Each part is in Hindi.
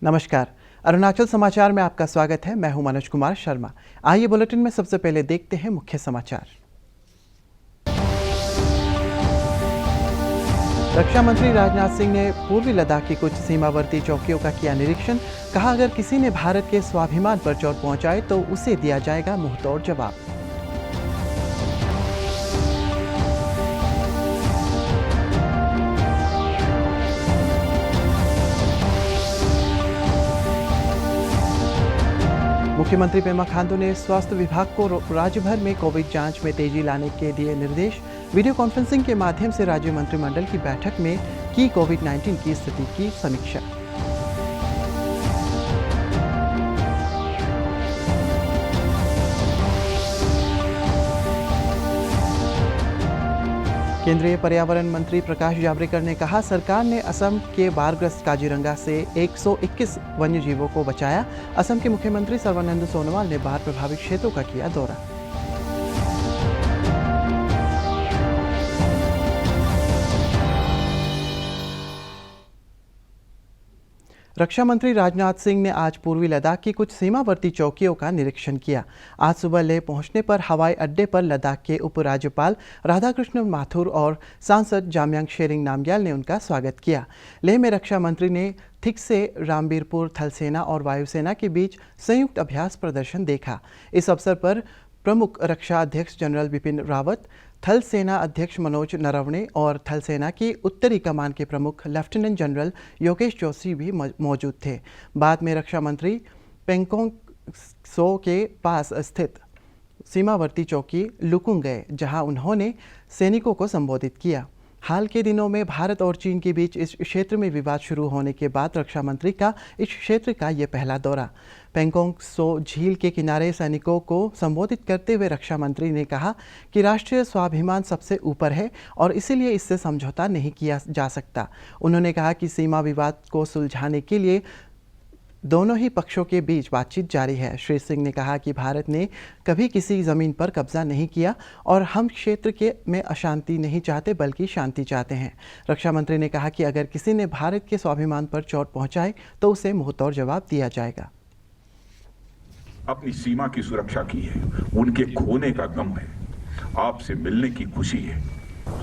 नमस्कार। अरुणाचल समाचार में आपका स्वागत है। मैं हूं मनोज कुमार शर्मा। आइए बुलेटिन में सबसे पहले देखते हैं मुख्य समाचार। रक्षा मंत्री राजनाथ सिंह ने पूर्वी लद्दाख की कुछ सीमावर्ती चौकियों का किया निरीक्षण। कहा, अगर किसी ने भारत के स्वाभिमान पर चोट पहुंचाए तो उसे दिया जाएगा मुंहतोड़ जवाब। मुख्यमंत्री पेमा खांडू ने स्वास्थ्य विभाग को राज्य भर में कोविड जांच में तेजी लाने के दिए निर्देश। वीडियो कॉन्फ्रेंसिंग के माध्यम से राज्य मंत्रिमंडल की बैठक में की कोविड-19 की स्थिति की समीक्षा। केंद्रीय पर्यावरण मंत्री प्रकाश जावड़ेकर ने कहा, सरकार ने असम के बाढ़ग्रस्त काजीरंगा से 121 वन्य जीवों को बचाया। असम के मुख्यमंत्री सर्बानंद सोनोवाल ने बाढ़ प्रभावित क्षेत्रों का किया दौरा। रक्षा मंत्री राजनाथ सिंह ने आज पूर्वी लद्दाख की कुछ सीमावर्ती चौकियों का निरीक्षण किया। आज सुबह लेह पहुंचने पर हवाई अड्डे पर लद्दाख के उपराज्यपाल राधाकृष्ण माथुर और सांसद जाम्यांग शेरिंग नामग्याल ने उनका स्वागत किया। लेह में रक्षा मंत्री ने थिक से रामबीरपुर थल सेना और वायुसेना के बीच संयुक्त अभ्यास प्रदर्शन देखा। इस अवसर पर प्रमुख रक्षा अध्यक्ष जनरल बिपिन रावत, थल सेना अध्यक्ष मनोज नरवणे और थल सेना की उत्तरी कमान के प्रमुख लेफ्टिनेंट जनरल योगेश जोशी भी मौजूद थे। बाद में रक्षा मंत्री पेंगोंग सो के पास स्थित सीमावर्ती चौकी लुकुंग गए, जहां उन्होंने सैनिकों को संबोधित किया। हाल के दिनों में भारत और चीन के बीच इस क्षेत्र में विवाद शुरू होने के बाद रक्षा मंत्री का इस क्षेत्र का ये पहला दौरा। पेंगोंग सो झील के किनारे सैनिकों को संबोधित करते हुए रक्षा मंत्री ने कहा कि राष्ट्रीय स्वाभिमान सबसे ऊपर है और इसीलिए इससे समझौता नहीं किया जा सकता। उन्होंने कहा कि सीमा विवाद को सुलझाने के लिए दोनों ही पक्षों के बीच बातचीत जारी है। श्री सिंह ने कहा कि भारत ने कभी किसी ज़मीन पर कब्जा नहीं किया और हम क्षेत्र में अशांति नहीं चाहते बल्कि शांति चाहते हैं। रक्षा मंत्री ने कहा कि अगर किसी ने भारत के स्वाभिमान पर चोट पहुंचाए तो उसे मुंहतोड़ जवाब दिया जाएगा। अपनी सीमा की सुरक्षा की है, उनके खोने का गम है, आपसे मिलने की खुशी है।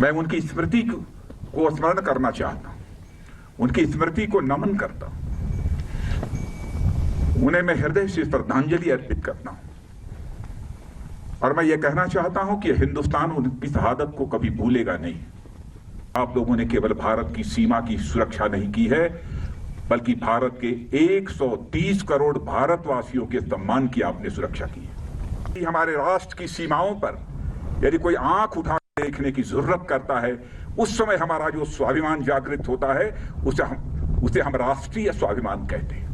मैं उनकी स्मृति को स्मरण करना चाहता हूं, उनकी स्मृति को नमन करता हूं, उन्हें मैं हृदय से श्रद्धांजलि अर्पित करता हूं और मैं ये कहना चाहता हूं कि हिंदुस्तान उनकी शहादत को कभी भूलेगा नहीं। आप लोगों ने केवल भारत की सीमा की सुरक्षा नहीं की है, बल्कि भारत के 130 करोड़ भारतवासियों के सम्मान की आपने सुरक्षा की है। हमारे राष्ट्र की सीमाओं पर यदि कोई आंख उठा देखने की जरूरत करता है, उस समय हमारा जो स्वाभिमान जागृत होता है उसे हम राष्ट्रीय स्वाभिमान कहते हैं।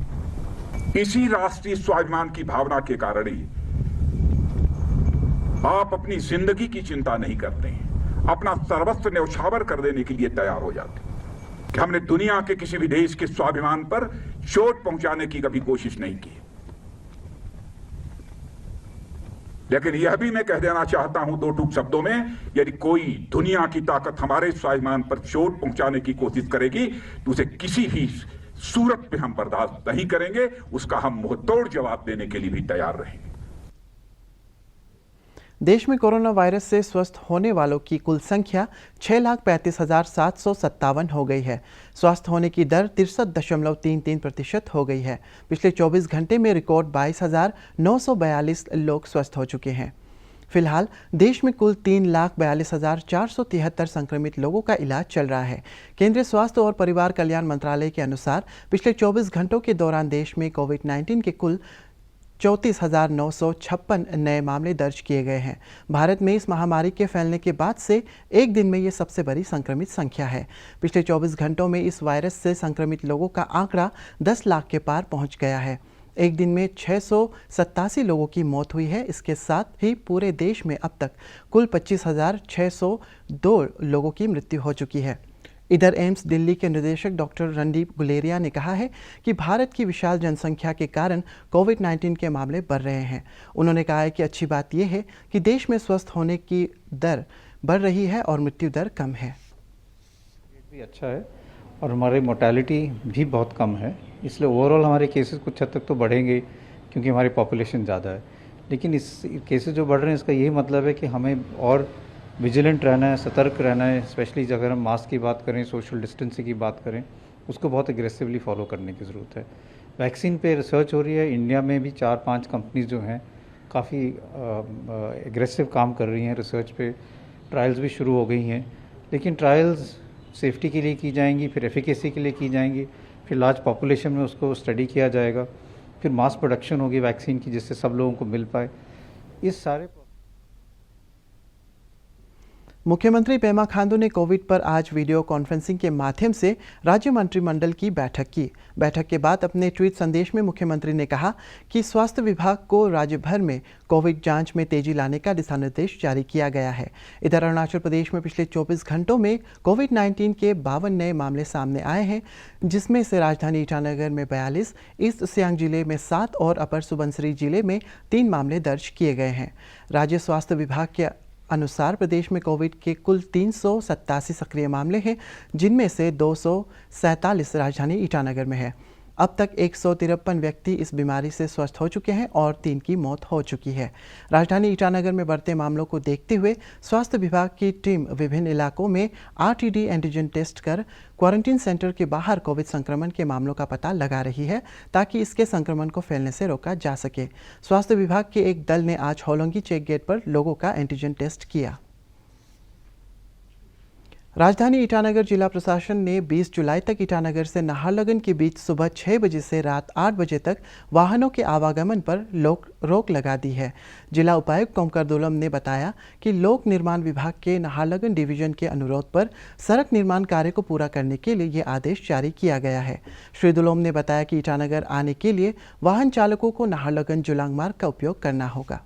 इसी राष्ट्रीय स्वाभिमान की भावना के कारण ही आप अपनी जिंदगी की चिंता नहीं करते हैं, अपना सर्वस्व न्यौछावर कर देने के लिए तैयार हो जाते हैं कि हमने दुनिया के किसी भी देश के स्वाभिमान पर चोट पहुंचाने की कभी कोशिश नहीं की। लेकिन यह भी मैं कह देना चाहता हूं दो टूक शब्दों में, यदि कोई दुनिया की ताकत हमारे स्वाभिमान पर चोट पहुंचाने की कोशिश करेगी तो उसे किसी भी सूरत पे हम बर्दाश्त नहीं करेंगे, उसका हम मुंहतोड़ जवाब देने के लिए भी तैयार रहेंगे। देश में कोरोना वायरस से स्वस्थ होने वालों की कुल संख्या 6,35,757 हो गई है। स्वस्थ होने की दर 63.33% हो गई है। पिछले 24 घंटे में रिकॉर्ड 22,942 लोग स्वस्थ हो चुके हैं। फिलहाल देश में कुल 3,42,473 संक्रमित लोगों का इलाज चल रहा है। केंद्रीय स्वास्थ्य और परिवार कल्याण मंत्रालय के अनुसार पिछले 24 घंटों के दौरान देश में कोविड-19 के कुल 34,956 नए मामले दर्ज किए गए हैं। भारत में इस महामारी के फैलने के बाद से एक दिन में ये सबसे बड़ी संक्रमित संख्या है। पिछले 24 घंटों में इस वायरस से संक्रमित लोगों का आंकड़ा 10 लाख के पार पहुंच गया है। एक दिन में 687 लोगों की मौत हुई है। इसके साथ ही पूरे देश में अब तक कुल 25,602 लोगों की मृत्यु हो चुकी है। इधर एम्स दिल्ली के निदेशक डॉक्टर रणदीप गुलेरिया ने कहा है कि भारत की विशाल जनसंख्या के कारण कोविड-19 के मामले बढ़ रहे हैं। उन्होंने कहा है कि अच्छी बात यह है कि देश में स्वस्थ होने की दर बढ़ रही है और मृत्यु दर कम है। भी अच्छा है और हमारी मोर्टेलिटी भी बहुत कम है, इसलिए ओवरऑल हमारे केसेस कुछ हद तक तो बढ़ेंगे क्योंकि हमारी पॉपुलेशन ज़्यादा है। लेकिन इस केसेस जो बढ़ रहे हैं इसका यही मतलब है कि हमें और विजिलेंट रहना है, सतर्क रहना है, स्पेशली अगर हम मास्क की बात करें, सोशल डिस्टेंसिंग की बात करें, उसको बहुत एग्रेसिवली फॉलो करने की ज़रूरत है। वैक्सीन पे रिसर्च हो रही है, इंडिया में भी 4-5 कंपनीज जो हैं काफ़ी एग्रेसिव काम कर रही हैं रिसर्च पे, ट्रायल्स भी शुरू हो गई हैं। लेकिन ट्रायल्स सेफ्टी के लिए की जाएंगी, फिर एफिकेसी के लिए की जाएंगी, फिर लार्ज पॉपुलेशन में उसको स्टडी किया जाएगा, फिर मास प्रोडक्शन होगी वैक्सीन की जिससे सब लोगों को मिल पाए। इस सारे मुख्यमंत्री पेमा खांडू ने कोविड पर आज वीडियो कॉन्फ्रेंसिंग के माध्यम से राज्य मंत्रिमंडल की बैठक की। बैठक के बाद अपने ट्वीट संदेश में मुख्यमंत्री ने कहा कि स्वास्थ्य विभाग को राज्य भर में कोविड जांच में तेजी लाने का दिशा निर्देश जारी किया गया है। इधर अरुणाचल प्रदेश में पिछले 24 घंटों में कोविड-19 के 52 नए मामले सामने आए हैं, जिसमें से राजधानी ईटानगर में 42, ईस्ट सियांग जिले में 7 और अपर सुबनसिरी जिले में 3 मामले दर्ज किए गए हैं। राज्य स्वास्थ्य विभाग के अनुसार प्रदेश में कोविड के कुल 387 सक्रिय मामले हैं, जिनमें से 247 राजधानी ईटानगर में है। अब तक 153 व्यक्ति इस बीमारी से स्वस्थ हो चुके हैं और 3 की मौत हो चुकी है। राजधानी ईटानगर में बढ़ते मामलों को देखते हुए स्वास्थ्य विभाग की टीम विभिन्न इलाकों में आरटीडी एंटीजन टेस्ट कर क्वारंटीन सेंटर के बाहर कोविड संक्रमण के मामलों का पता लगा रही है, ताकि इसके संक्रमण को फैलने से रोका जा सके। स्वास्थ्य विभाग के एक दल ने आज होलोंगी चेक गेट पर लोगों का एंटीजन टेस्ट किया। राजधानी ईटानगर जिला प्रशासन ने 20 जुलाई तक ईटानगर से नाहरलगुन के बीच सुबह 6 बजे से रात 8 बजे तक वाहनों के आवागमन पर रोक लगा दी है। जिला उपायुक्त कोमकर दुलोम ने बताया कि लोक निर्माण विभाग के नाहरलगुन डिवीजन के अनुरोध पर सड़क निर्माण कार्य को पूरा करने के लिए ये आदेश जारी किया गया है। श्री दुलोम ने बताया कि ईटानगर आने के लिए वाहन चालकों को नाहरलगुन जुलांग मार्ग का उपयोग करना होगा।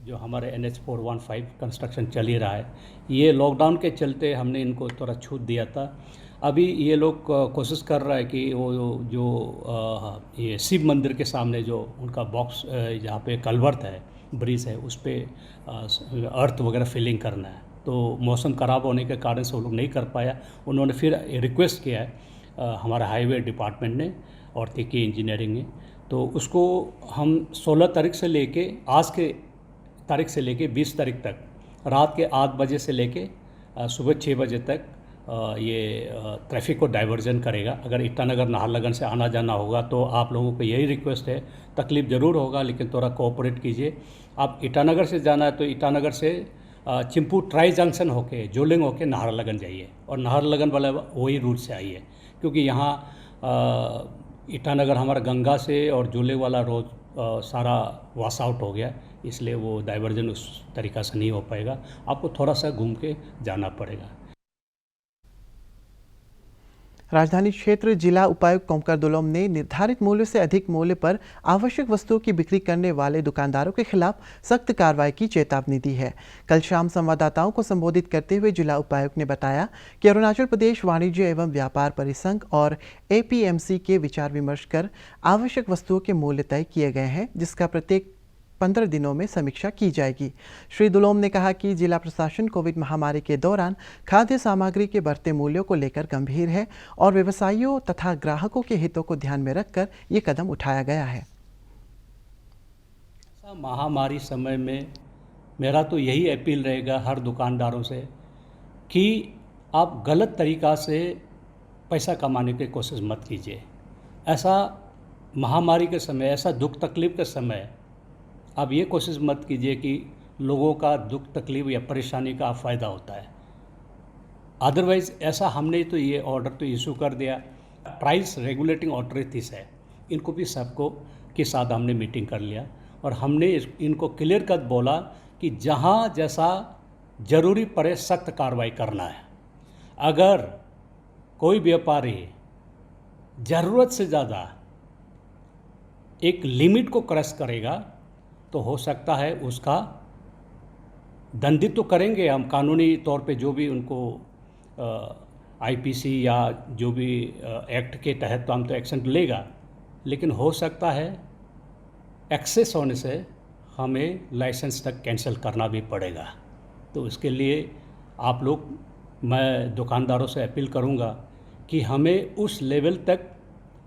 जो हमारे NH 415 कंस्ट्रक्शन चल ही रहा है, ये लॉकडाउन के चलते हमने इनको थोड़ा छूट दिया था। अभी ये लोग कोशिश कर रहा है कि वो जो ये शिव मंदिर के सामने जो उनका बॉक्स जहाँ पे कलवर्थ है, ब्रिज है, उस पर अर्थ वगैरह फिलिंग करना है। तो मौसम ख़राब होने के कारण से वो लोग नहीं कर पाया। उन्होंने फिर रिक्वेस्ट किया है हमारा हाईवे डिपार्टमेंट ने और तिकी इंजीनियरिंग ने, तो उसको हम 16 तारीख से लेके आज के तारीख से लेके 20 तारीख तक रात के 8 बजे से लेके सुबह 6 बजे तक ये ट्रैफिक को डाइवर्जन करेगा। अगर ईटानगर नाहरलगुन से आना जाना होगा तो आप लोगों को यही रिक्वेस्ट है, तकलीफ़ ज़रूर होगा लेकिन थोड़ा कोऑपरेट कीजिए। आप ईटानगर से जाना है तो ईटानगर से चिंपू ट्राई जंक्शन होके जोलिंग होके नाहरलगुन जाइए और नाहरलगुन वाला वही रूट से आइए, क्योंकि यहाँ ईटानगर हमारा गंगा से और जोले वाला रोड सारा वॉश आउट हो गया, इसलिए वो डाइवर्जन उस तरीक़ा से नहीं हो पाएगा। आपको थोड़ा सा घूम के जाना पड़ेगा। राजधानी क्षेत्र जिला उपायुक्त कोमकर दुलोम ने निर्धारित मूल्य से अधिक मूल्य पर आवश्यक वस्तुओं की बिक्री करने वाले दुकानदारों के खिलाफ सख्त कार्रवाई की चेतावनी दी है। कल शाम संवाददाताओं को संबोधित करते हुए जिला उपायुक्त ने बताया कि अरुणाचल प्रदेश वाणिज्य एवं व्यापार परिसंघ और APMC के विचार विमर्श कर आवश्यक वस्तुओं के मूल्य तय किए गए हैं, जिसका प्रत्येक 15 दिनों में समीक्षा की जाएगी। श्री दुलोम ने कहा कि जिला प्रशासन कोविड महामारी के दौरान खाद्य सामग्री के बढ़ते मूल्यों को लेकर गंभीर है और व्यवसायियों तथा ग्राहकों के हितों को ध्यान में रखकर ये कदम उठाया गया है। महामारी समय में मेरा तो यही अपील रहेगा हर दुकानदारों से कि आप गलत तरीक़ा से पैसा कमाने की कोशिश मत कीजिए। ऐसा महामारी के समय, ऐसा दुख तकलीफ़ के समय आप ये कोशिश मत कीजिए कि लोगों का दुख तकलीफ़ या परेशानी का फ़ायदा होता है। अदरवाइज़ ऐसा हमने तो ये ऑर्डर तो इशू कर दिया। प्राइस रेगुलेटिंग अथॉरिटीज़ है, इनको भी सबको के साथ हमने मीटिंग कर लिया और हमने इनको क्लियर कट बोला कि जहाँ जैसा ज़रूरी पड़े सख्त कार्रवाई करना है। अगर कोई व्यापारी ज़रूरत से ज़्यादा एक लिमिट को क्रॉस करेगा तो हो सकता है उसका दंडित तो करेंगे हम कानूनी तौर पे, जो भी उनको IPC या जो भी एक्ट के तहत तो हम तो एक्शन लेगा, लेकिन हो सकता है एक्सेस होने से हमें लाइसेंस तक कैंसिल करना भी पड़ेगा। तो इसके लिए आप लोग, मैं दुकानदारों से अपील करूंगा कि हमें उस लेवल तक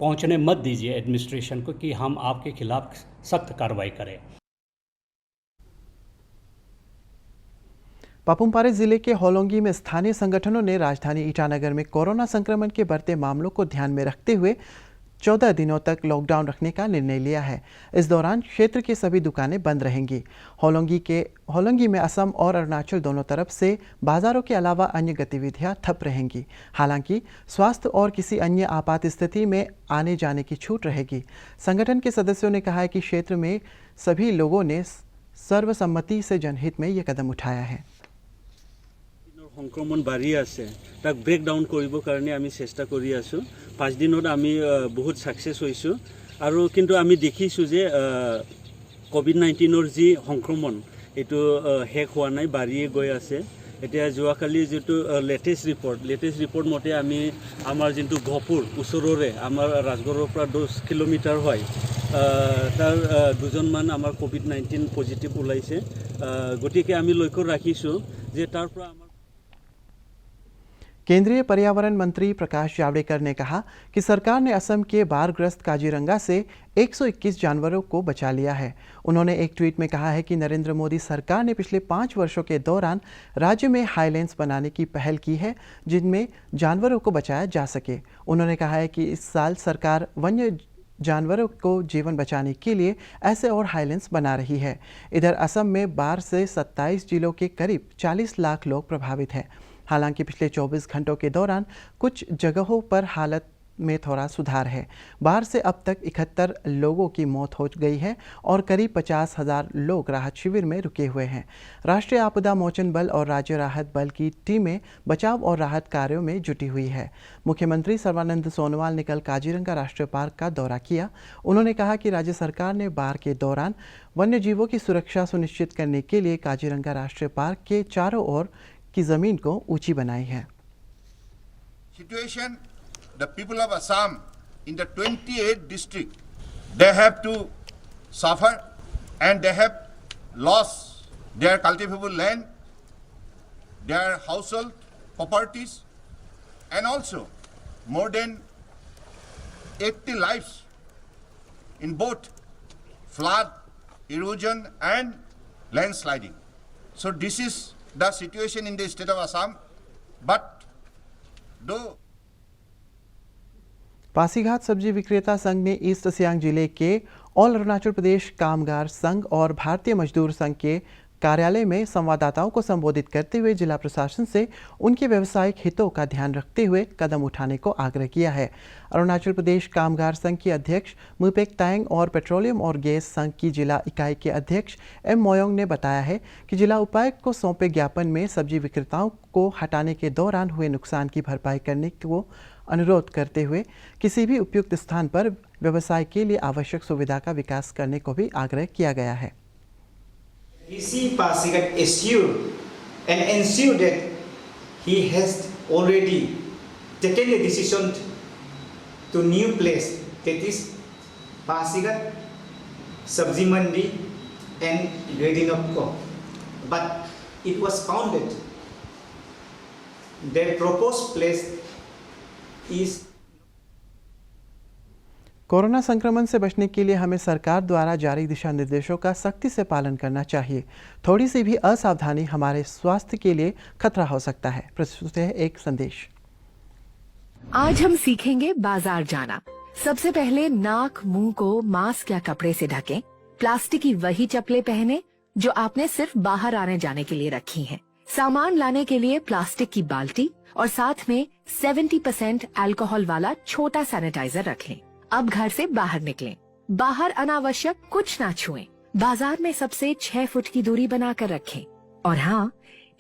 पहुंचने मत दीजिए एडमिनिस्ट्रेशन को कि हम आपके खिलाफ सख्त कार्रवाई करें। पापुमपारे जिले के होलोंगी में स्थानीय संगठनों ने राजधानी ईटानगर में कोरोना संक्रमण के बढ़ते मामलों को ध्यान में रखते हुए 14 दिनों तक लॉकडाउन रखने का निर्णय लिया है। इस दौरान क्षेत्र की सभी दुकानें बंद रहेंगी। होलोंगी में असम और अरुणाचल दोनों तरफ से बाजारों के अलावा अन्य गतिविधियां ठप रहेंगी। हालांकि स्वास्थ्य और किसी अन्य आपात स्थिति में आने जाने की छूट रहेगी। संगठन के सदस्यों ने कहा है कि क्षेत्र में सभी लोगों ने सर्वसम्मति से जनहित में ये कदम उठाया है। সংক্ৰমণ বাঢ়ি আছে, তাক ব্ৰেকডাউন কৰিবৰ কাৰণে আমি চেষ্টা কৰি আছোঁ। 5 দিনত আমি বহুত ছাকচেছ হৈছোঁ আৰু কিন্তু আমি দেখিছোঁ যে কোভিড-19ৰ যি সংক্ৰমণ এইটো শেষ হোৱা নাই, বাঢ়িয়ে গৈ আছে। এতিয়া যোৱাকালি যিটো লেটেষ্ট ৰিপৰ্ট মতে আমি আমাৰ যোনটো গহপুৰ ওচৰৰে আমাৰ ৰাজগড়ৰ পৰা 10 কিলোমিটাৰ হয়, তাৰ দুজনমান আমাৰ কোভিড-19 পজিটিভ ওলাইছে। গতিকে আমি লক্ষ্য ৰাখিছোঁ যে তাৰ পৰা केंद्रीय पर्यावरण मंत्री प्रकाश जावड़ेकर ने कहा कि सरकार ने असम के बाढ़ग्रस्त काजीरंगा से 121 जानवरों को बचा लिया है। उन्होंने एक ट्वीट में कहा है कि नरेंद्र मोदी सरकार ने पिछले 5 वर्षों के दौरान राज्य में हाईलैंड्स बनाने की पहल की है, जिनमें जानवरों को बचाया जा सके। उन्होंने कहा है कि इस साल सरकार वन्य जानवरों को जीवन बचाने के लिए ऐसे और हाईलैंड्स बना रही है। इधर असम में बाढ़ से 27 जिलों के करीब 40 लाख लोग प्रभावित हैं। हालांकि पिछले 24 घंटों के दौरान कुछ जगहों पर हालत में थोड़ा सुधार है। बाढ़ से अब तक 71 लोगों की मौत हो गई है और करीब 50,000 लोग राहत शिविर में रुके हुए हैं। राष्ट्रीय आपदा मोचन बल और राज्य राहत बल की टीमें बचाव और राहत कार्यों में जुटी हुई है। मुख्यमंत्री सर्बानंद सोनोवाल ने कल काजीरंगा राष्ट्रीय पार्क का दौरा किया। उन्होंने कहा कि राज्य सरकार ने बाढ़ के दौरान वन्य जीवों की सुरक्षा सुनिश्चित करने के लिए काजीरंगा राष्ट्रीय पार्क के चारों ओर की जमीन को ऊंची बनाई है। Situation, the people of Assam in the 28 district, they have to suffer and they have lost their cultivable land, their household properties, and also more than 80 lives in both flood, erosion and landsliding. So this is the situation in the state of Assam, but though Pasighat सब्जी विक्रेता संघ ने ईस्ट सियांग जिले के ऑल अरुणाचल प्रदेश कामगार संघ और भारतीय मजदूर संघ के कार्यालय में संवाददाताओं को संबोधित करते हुए जिला प्रशासन से उनके व्यावसायिक हितों का ध्यान रखते हुए कदम उठाने को आग्रह किया है। अरुणाचल प्रदेश कामगार संघ की अध्यक्ष मुपेक तायंग और पेट्रोलियम और गैस संघ की जिला इकाई के अध्यक्ष एम मोयोंग ने बताया है कि जिला उपायुक्त को सौंपे ज्ञापन में सब्जी विक्रेताओं को हटाने के दौरान हुए नुकसान की भरपाई करने को अनुरोध करते हुए किसी भी उपयुक्त स्थान पर व्यवसाय के लिए आवश्यक सुविधा का विकास करने को भी आग्रह किया गया है। DC Pasighat assured and ensured that he has already taken the decision to new place, that is Pasighat, Sabzi Mandi and Grading of Co. But it was found that the proposed place is corona संक्रमण से बचने के लिए हमें सरकार द्वारा जारी दिशा निर्देशों का सख्ती से पालन करना चाहिए। थोड़ी सी भी असावधानी हमारे स्वास्थ्य के लिए खतरा हो सकता है। प्रस्तुत है एक संदेश। आज हम सीखेंगे बाजार जाना। सबसे पहले नाक मुंह को मास्क या कपड़े से ढकें। प्लास्टिक की वही चप्पलें पहने जो आपने सिर्फ बाहर आने जाने के लिए रखी हैं। सामान लाने के लिए प्लास्टिक की बाल्टी और साथ में 70% अल्कोहल वाला छोटा सैनिटाइजर रखें। अब घर से बाहर निकलें। बाहर अनावश्यक कुछ ना छुएं। बाजार में सबसे 6 फुट की दूरी बनाकर रखें। और हाँ,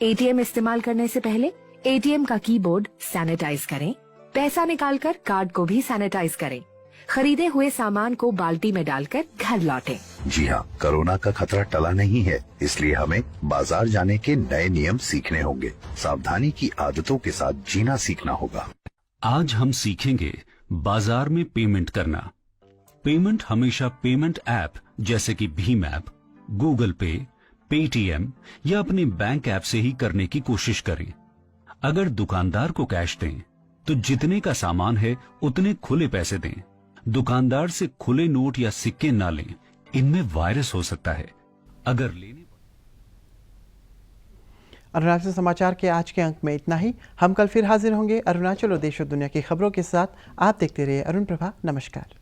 एटीएम इस्तेमाल करने से पहले एटीएम का कीबोर्ड सैनिटाइज करें। पैसा निकालकर कार्ड को भी सैनिटाइज करें। खरीदे हुए सामान को बाल्टी में डालकर घर लौटें। जी हाँ, कोरोना का खतरा टला नहीं है, इसलिए हमें बाजार जाने के नए नियम सीखने होंगे। सावधानी की आदतों के साथ जीना सीखना होगा। आज हम सीखेंगे बाजार में पेमेंट करना। पेमेंट हमेशा पेमेंट ऐप जैसे कि भीम ऐप, गूगल पे, पेटीएम या अपने बैंक ऐप से ही करने की कोशिश करें। अगर दुकानदार को कैश दें तो जितने का सामान है उतने खुले पैसे दें। दुकानदार से खुले नोट या सिक्के ना लें, इनमें वायरस हो सकता है। अगर लेने अरुणाचल समाचार के आज के अंक में इतना ही। हम कल फिर हाजिर होंगे अरुणाचल और देश और दुनिया की खबरों के साथ। आप देखते रहिए अरुण प्रभा। नमस्कार।